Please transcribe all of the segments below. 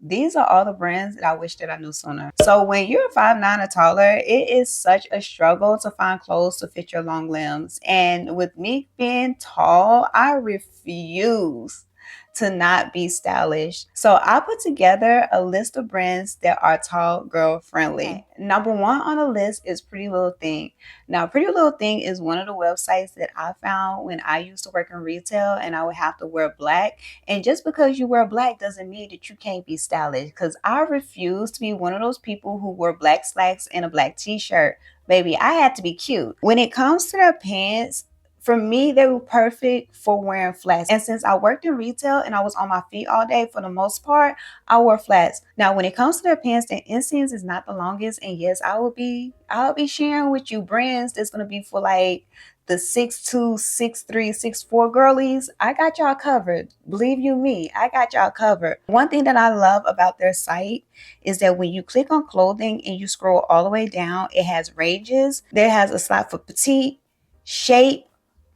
these are all the brands that I wish that I knew sooner. So when you're 5'9" or taller, it is such a struggle to find clothes to fit your long limbs. And with me being tall, I refuse to not be stylish. So I put together a list of brands that are tall girl friendly. Number one on the list is Pretty Little Thing. Now, Pretty Little Thing is one of the websites that I found when I used to work in retail and I would have to wear black. And just because you wear black doesn't mean that you can't be stylish, because I refuse to be one of those people who wear black slacks and a black t-shirt. Baby, I had to be cute. When it comes to their pants, for me, they were perfect for wearing flats. And since I worked in retail and I was on my feet all day, for the most part, I wore flats. Now, when it comes to their pants, the inseams is not the longest. And yes, I'll be sharing with you brands that's going to be for like the 6'2", 6'3", 6'4" girlies. I got y'all covered. Believe you me, I got y'all covered. One thing that I love about their site is that when you click on clothing and you scroll all the way down, it has ranges. There has a slot for petite, shape,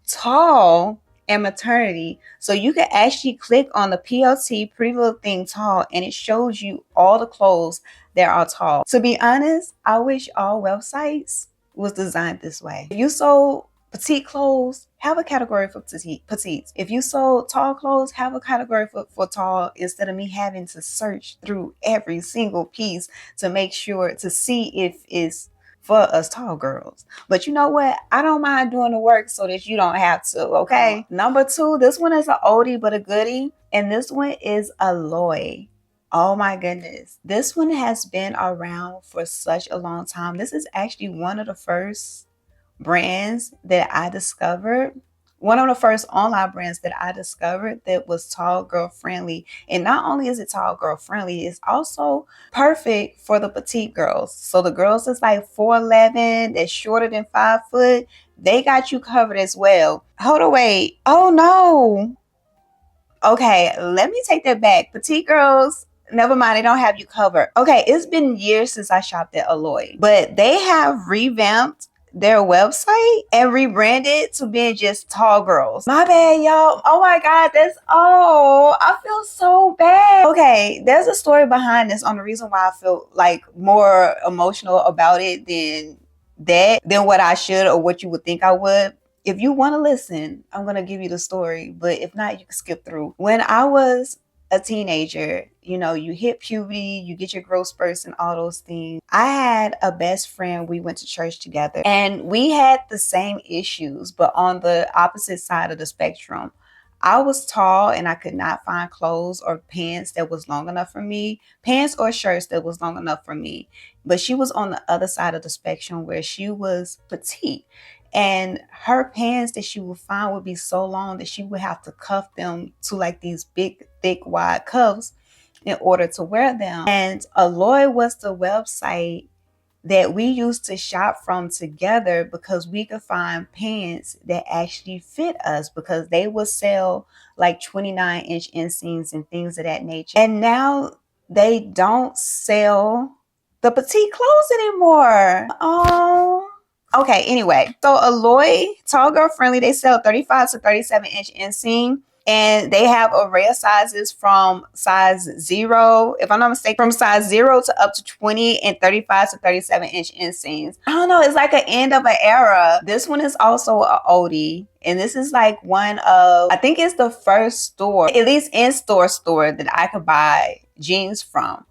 tall, and maternity. So you can actually click on the PLT, Pretty Little Thing Tall, and it shows you all the clothes that are tall. To be honest, I wish all websites was designed this way. If you sold petite clothes, have a category for petites. If you sold tall clothes, have a category for tall, instead of me having to search through every single piece to make sure to see if it's for us tall girls. But you know what? I don't mind doing the work so that you don't have to, okay? Number two, this one is an oldie but a goodie, and this one is Alloy. Oh my goodness. This one has been around for such a long time. This is actually one of the first brands that I discovered. One of the first online brands that I discovered that was tall girl friendly. And not only is it tall girl friendly, it's also perfect for the petite girls. So the girls that's like 4'11", that's shorter than 5 foot, they got you covered as well. Hold on, wait. Oh no. Okay, let me take that back. Petite girls, never mind, they don't have you covered. Okay, it's been years since I shopped at Alloy, but they have revamped their website and rebranded to being just tall girls. My bad, y'all. Oh my God, I feel so bad. Okay, there's a story behind this on the reason why I feel like more emotional about it than what I should or what you would think I would. If you want to listen, I'm going to give you the story, but if not, you can skip through. When I was a teenager, you know, you hit puberty, you get your growth spurts and all those things. I had a best friend. We went to church together and we had the same issues, but on the opposite side of the spectrum. I was tall and I could not find clothes or pants that was long enough for me, pants or shirts that was long enough for me. But she was on the other side of the spectrum where she was petite. And her pants that she would find would be so long that she would have to cuff them to like these big, thick, wide cuffs in order to wear them. And Alloy was the website that we used to shop from together because we could find pants that actually fit us, because they would sell like 29-inch inseams and things of that nature. And now they don't sell the petite clothes anymore. Oh. Okay, anyway, so Alloy, tall girl friendly, they sell 35 to 37-inch inseam. And they have an array of sizes from size 0, if I'm not mistaken, from size 0 to up to 20 and 35 to 37-inch inseams. I don't know, it's like an end of an era. This one is also an oldie. And this is like one of, I think it's the first store, at least in-store store that I could buy jeans from,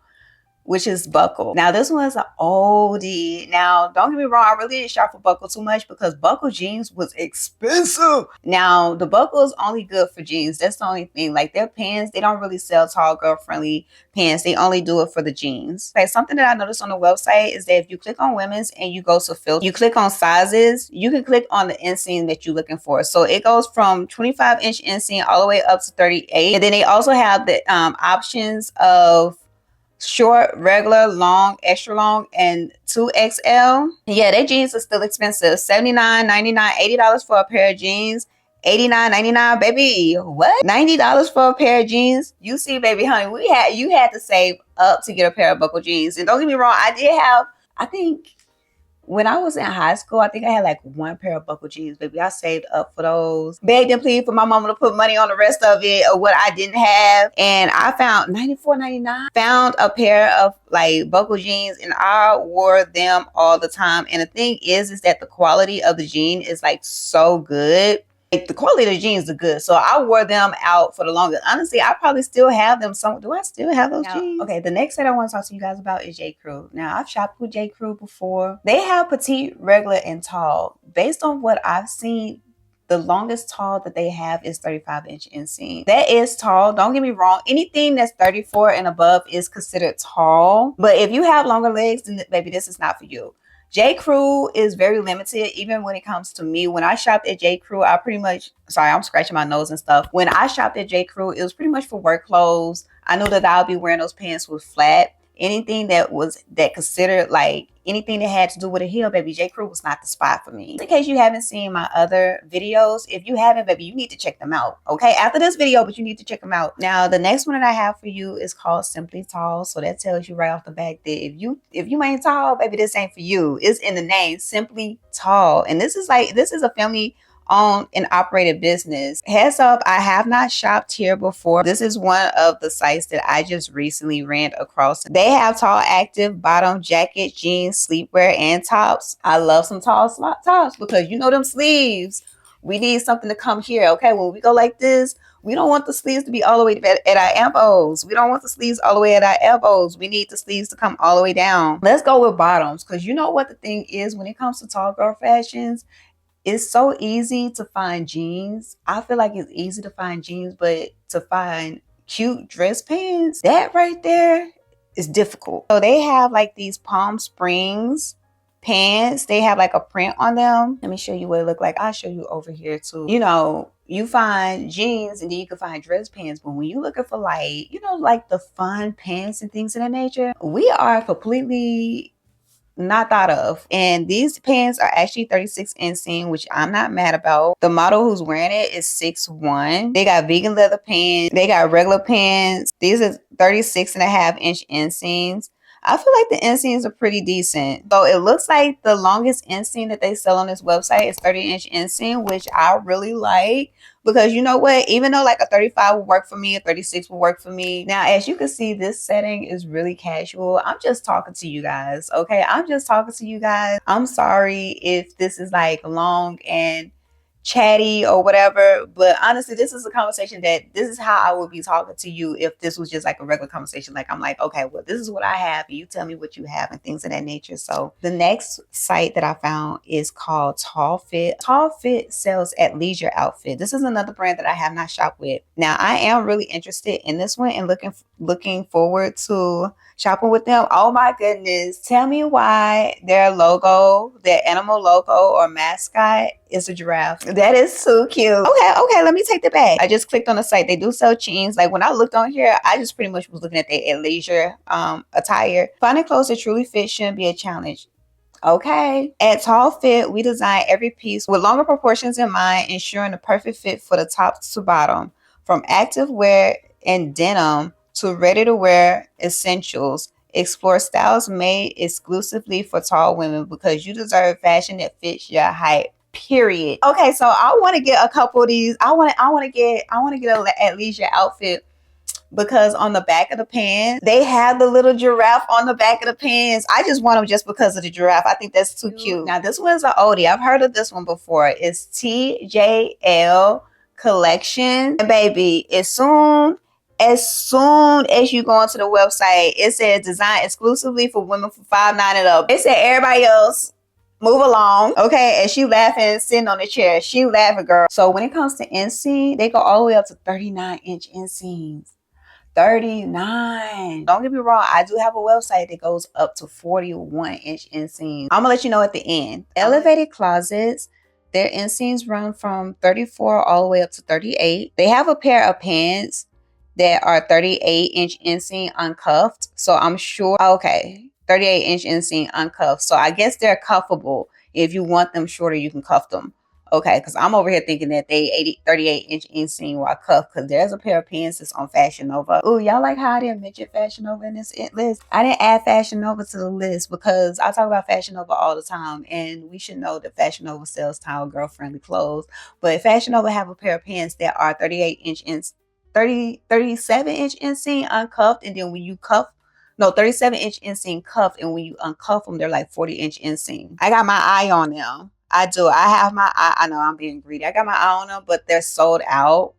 which is Buckle. Now, this one is an oldie. Now, don't get me wrong, I really didn't shop for Buckle too much because Buckle jeans was expensive. Now, the Buckle is only good for jeans. That's the only thing. Like, their pants, they don't really sell tall girl-friendly pants. They only do it for the jeans. Okay, something that I noticed on the website is that if you click on women's and you go to filter, you click on sizes, you can click on the inseam that you're looking for. So it goes from 25-inch inseam all the way up to 38. And then they also have the options of short, regular, long, extra long, and 2XL. Yeah, their jeans are still expensive. $79, $99, $80 for a pair of jeans. $89, $99, baby. What? $90 for a pair of jeans? You see, baby, honey, you had to save up to get a pair of Buckle jeans. And don't get me wrong, I think When I was in high school, I think I had like one pair of buckle jeans, baby. I saved up for those. Begged and pleaded for my mama to put money on the rest of it or what I didn't have. And I found $94.99. Found a pair of like buckle jeans and I wore them all the time. And the thing is that the quality of the jean is like so good. Like the quality of the jeans are good. So I wore them out for the longest. Honestly, I probably still have them. Do I still have those jeans? Okay, the next set I want to talk to you guys about is J.Crew. Now, I've shopped with J.Crew before. They have petite, regular, and tall. Based on what I've seen, the longest tall that they have is 35-inch inseam. That is tall. Don't get me wrong. Anything that's 34 and above is considered tall. But if you have longer legs, then baby, this is not for you. J.Crew is very limited, even when it comes to me. When I shopped at J.Crew, I pretty much, sorry, I'm scratching my nose and stuff. When I shopped at J.Crew, it was pretty much for work clothes. I knew that I'll be wearing those pants with flat. Anything that considered like anything that had to do with a heel, baby, J.Crew was not the spot for me. In case you haven't seen my other videos, if you haven't, baby, you need to check them out. Okay, after this video, but you need to check them out. Now, the next one that I have for you is called Simply Tall. So that tells you right off the bat that if you ain't tall, baby, this ain't for you. It's in the name, Simply Tall. And this is a family owned and operated business. Heads up, I have not shopped here before. This is one of the sites that I just recently ran across. They have tall active bottom jacket, jeans, sleepwear, and tops. I love some tall tops because you know them sleeves. We need something to come here, okay? When we go like this, we don't want the sleeves to be all the way at our elbows. We don't want the sleeves all the way at our elbows. We need the sleeves to come all the way down. Let's go with bottoms because you know what the thing is when it comes to tall girl fashions. It's so easy to find jeans. I feel like it's easy to find jeans, but to find cute dress pants, that right there is difficult. So they have like these Palm Springs pants. They have like a print on them. Let me show you what it look like. I'll show you over here too. You know, you find jeans and then you can find dress pants. But when you're looking for like, you know, like the fun pants and things of that nature, we are completely not thought of. And these pants are actually 36 inseam, which I'm not mad about. The model who's wearing it is 6'1". They got vegan leather pants. They got regular pants. These are 36.5-inch inseams. I feel like the inseams are pretty decent. So it looks like the longest inseam that they sell on this website is 30-inch inseam, which I really like. Because you know what? Even though like a 35 will work for me, a 36 will work for me. Now, as you can see, this setting is really casual. I'm just talking to you guys, okay? I'm just talking to you guys. I'm sorry if this is like long and chatty or whatever, but honestly, this is a conversation this is how I would be talking to you if this was just like a regular conversation. Like I'm like, okay, well, this is what I have and you tell me what you have and things of that nature. So the next site that I found is called Tall Fit. Tall Fit sells athleisure outfit. This is another brand that I have not shopped with. Now I am really interested in this one and looking forward to shopping with them. Oh my goodness. Tell me why their logo, their animal logo or mascot is a giraffe. That is so cute. Okay, let me take that back. I just clicked on the site. They do sell jeans. Like when I looked on here, I just pretty much was looking at their athleisure attire. Finding clothes that truly fit shouldn't be a challenge. Okay. At Tall Fit, we design every piece with longer proportions in mind, ensuring the perfect fit for the top to bottom. From active wear and denim to ready-to-wear essentials, explore styles made exclusively for tall women because you deserve fashion that fits your height. Period. Okay, so I want to get a couple of these. I want to get an athleisure outfit because on the back of the pants, they have the little giraffe on the back of the pants. I just want them just because of the giraffe. I think that's too cute. Now, this one's an oldie. I've heard of this one before. It's TJL Collection. And baby, as soon as you go onto the website, it says designed exclusively for women from 5'9" and up. It said everybody else move along, okay? And she laughing, sitting on the chair. She laughing, girl. So when it comes to inseam, they go all the way up to 39-inch inseams. 39. Don't get me wrong, I do have a website that goes up to 41-inch inseams. I'm gonna let you know at the end. Elevated Closets, their inseams run from 34 all the way up to 38. They have a pair of pants that are 38-inch inseam uncuffed. So I'm sure, okay, 38-inch inseam uncuffed. So I guess they're cuffable. If you want them shorter, you can cuff them. Okay, because I'm over here thinking that they 38-inch inseam while cuff, because there's a pair of pants that's on Fashion Nova. Oh, y'all like how I didn't mention Fashion Nova in this list? I didn't add Fashion Nova to the list because I talk about Fashion Nova all the time, and we should know that Fashion Nova sells tall, girl-friendly clothes. But Fashion Nova have a pair of pants that are 37-inch inseam uncuffed, and then when you cuff, no, 37-inch inseam cuff, and when you uncuff them, they're like 40-inch inseam. I got my eye on them. I do. I have my eye. I know I'm being greedy. I got my eye on them, but they're sold out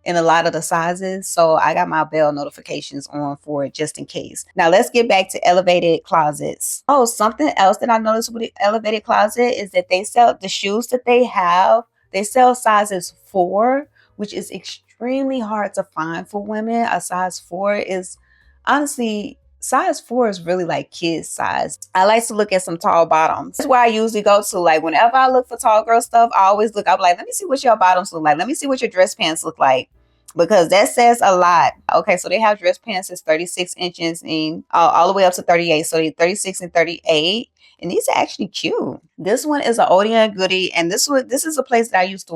in a lot of the sizes. So I got my bell notifications on for it just in case. Now let's get back to elevated closets. Oh, something else that I noticed with the elevated closet is that they sell the shoes that they have. They sell sizes 4, which is extremely hard to find for women. A size 4 is honestly, size 4 is really like kids size. I like to look at some tall bottoms. That's where I usually go to. Like whenever I look for tall girl stuff, I always look, I'm like, let me see what your bottoms look like. Let me see what your dress pants look like. Because that says a lot. Okay, so they have dress pants that's 36 inches and all the way up to 38. So they're 36 and 38. And these are actually cute. This one is an oldie and goodie, and this is a place that I used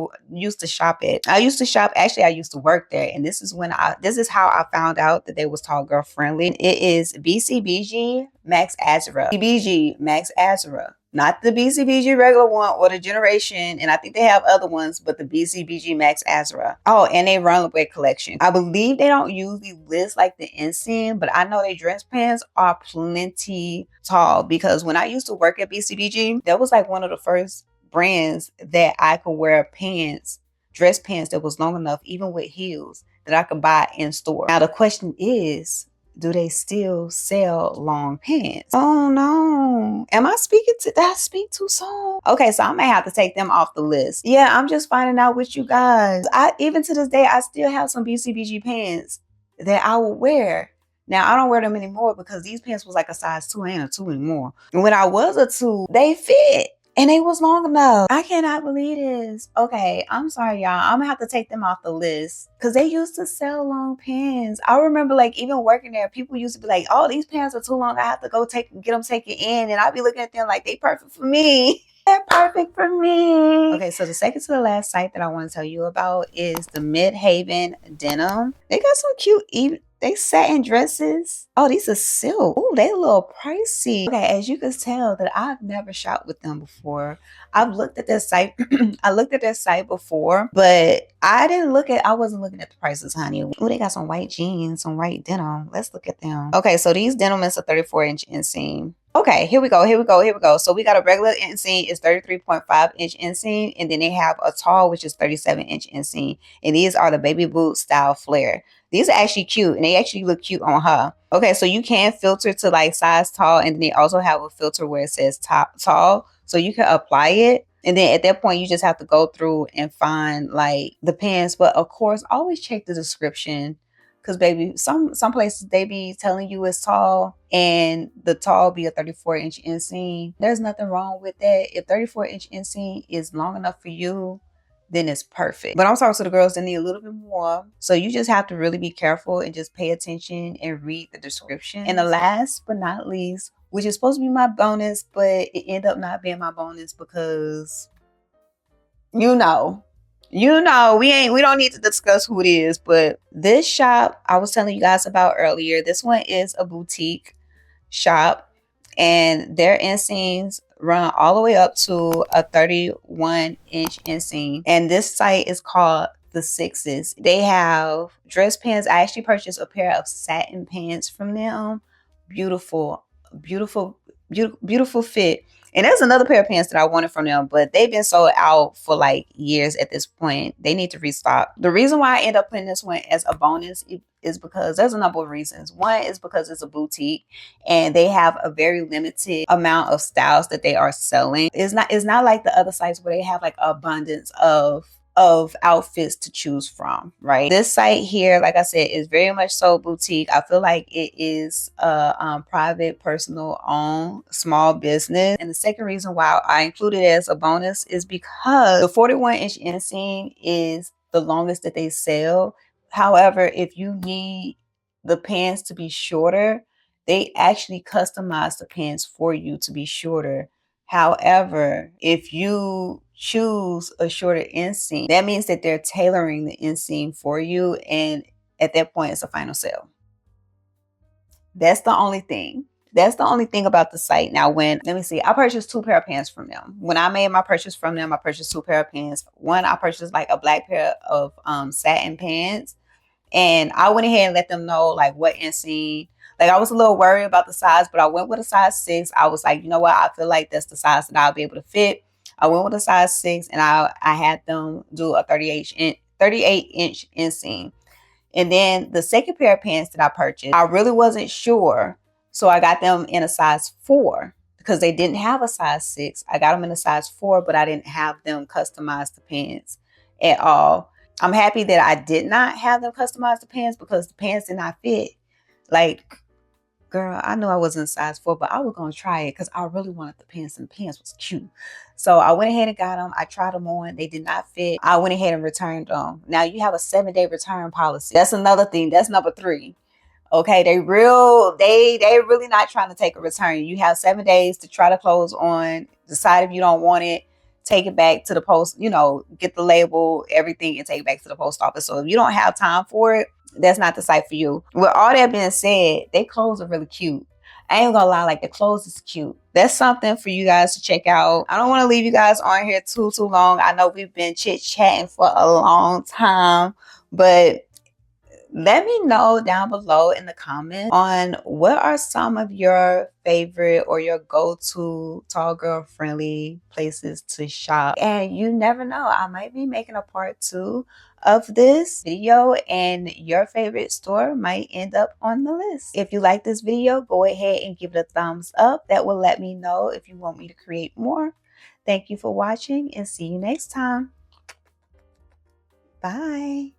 to shop at. I used to work there, and this is how I found out that they was tall girl friendly. It is BCBG Max Azria. BCBG Max Azria. Not the BCBG regular one or the Generation, and I think they have other ones, but the BCBG Max Azria. Oh, and they runway collection. I believe they don't usually list like the inseam, but I know their dress pants are plenty tall, because when I used to work at BCBG, that was like one of the first brands that I could wear dress pants that was long enough, even with heels, that I could buy in store. Now the question is, do they still sell long pants? Oh no. Did I speak too soon? Okay, so I may have to take them off the list. Yeah, I'm just finding out with you guys. Even to this day, I still have some BCBG pants that I will wear. Now I don't wear them anymore because these pants was like a size 2. I ain't a 2 anymore. And when I was a 2, they fit. And they was long enough. I cannot believe this. Okay, I'm sorry, y'all. I'm gonna have to take them off the list because they used to sell long pants. I remember, like, even working there, people used to be like, "Oh, these pants are too long. I have to go get them taken in," and I'd be looking at them like they perfect for me. They're perfect for me. Okay, so the second to the last site that I want to tell you about is the Midheaven Denim. They got some cute they satin dresses. Oh, these are silk. Oh, they a little pricey. Okay, as you can tell that I've never shopped with them before. I've looked at their site. I looked at their site before, but I wasn't looking at the prices, honey. Oh, they got some white jeans, some white denim. Let's look at them. Okay, so these denim is a 34-inch inseam. Okay, here we go. So we got a regular inseam is 33.5-inch inseam, and then they have a tall, which is 37-inch inseam. And these are the baby boot style flare. These are actually cute, and they actually look cute on her. Okay, so you can filter to like size tall, and then they also have a filter where it says tall, so you can apply it. And then at that point, you just have to go through and find like the pants. But of course, always check the description, because baby, some places they be telling you it's tall, and the tall be a 34-inch inseam. There's nothing wrong with that. If 34-inch inseam is long enough for you, then it's perfect. But I'm talking to the girls that need a little bit more. So you just have to really be careful and just pay attention and read the description. And the last but not least, which is supposed to be my bonus, but it ended up not being my bonus because we don't need to discuss who it is, but this shop I was telling you guys about earlier, this one is a boutique shop, and their inseams run all the way up to a 31-inch inseam. And this site is called The Sixes. They have dress pants. I actually purchased a pair of satin pants from them. Beautiful fit. And there's another pair of pants that I wanted from them, but they've been sold out for like years at this point. They need to restock. The reason why I end up putting this one as a bonus is because there's a number of reasons. One is because it's a boutique and they have a very limited amount of styles that they are selling. It's not like the other sites where they have like abundance of outfits to choose from, right? This site here, like I said, is very much so boutique. I feel like it is a private, personal owned small business. And the second reason why I included it as a bonus is because the 41-inch inseam is the longest that they sell. However, if you need the pants to be shorter, they actually customize the pants for you to be shorter. However, if you choose a shorter inseam, that means that they're tailoring the inseam for you. And at that point, it's a final sale. That's the only thing. That's the only thing about the site. Now, let me see, I purchased 2 pair of pants from them. When I made my purchase from them, I purchased 2 pair of pants. One, I purchased like a black pair of satin pants. And I went ahead and let them know like what inseam. Like I was a little worried about the size, but I went with a size 6. I was like, you know what? I feel like that's the size that I'll be able to fit. I went with a size 6, and I had them do a 38-inch inseam. And then the second pair of pants that I purchased, I really wasn't sure. So I got them in a size 4 because they didn't have a size 6. I got them in a size 4, but I didn't have them customize the pants at all. I'm happy that I did not have them customize the pants because the pants did not fit. Like, girl, I knew I wasn't size 4, but I was going to try it because I really wanted the pants, and the pants was cute. So I went ahead and got them. I tried them on. They did not fit. I went ahead and returned them. Now, you have a 7-day return policy. That's another thing. That's number 3. Okay, they really not trying to take a return. You have 7 days to try the clothes on, decide if you don't want it, take it back to the post, get the label, everything, and take it back to the post office. So if you don't have time for it, that's not the site for you. With all that being said, their clothes are really cute. I ain't gonna lie, like the clothes is cute. That's something for you guys to check out. I don't want to leave you guys on here too long. I know we've been chit-chatting for a long time, but let me know down below in the comments on what are some of your favorite or your go-to tall girl friendly places to shop. And you never know, I might be making a part 2 of this video, and your favorite store might end up on the list. If you like this video, go ahead and give it a thumbs up. That will let me know if you want me to create more. Thank you for watching, and see you next time. Bye.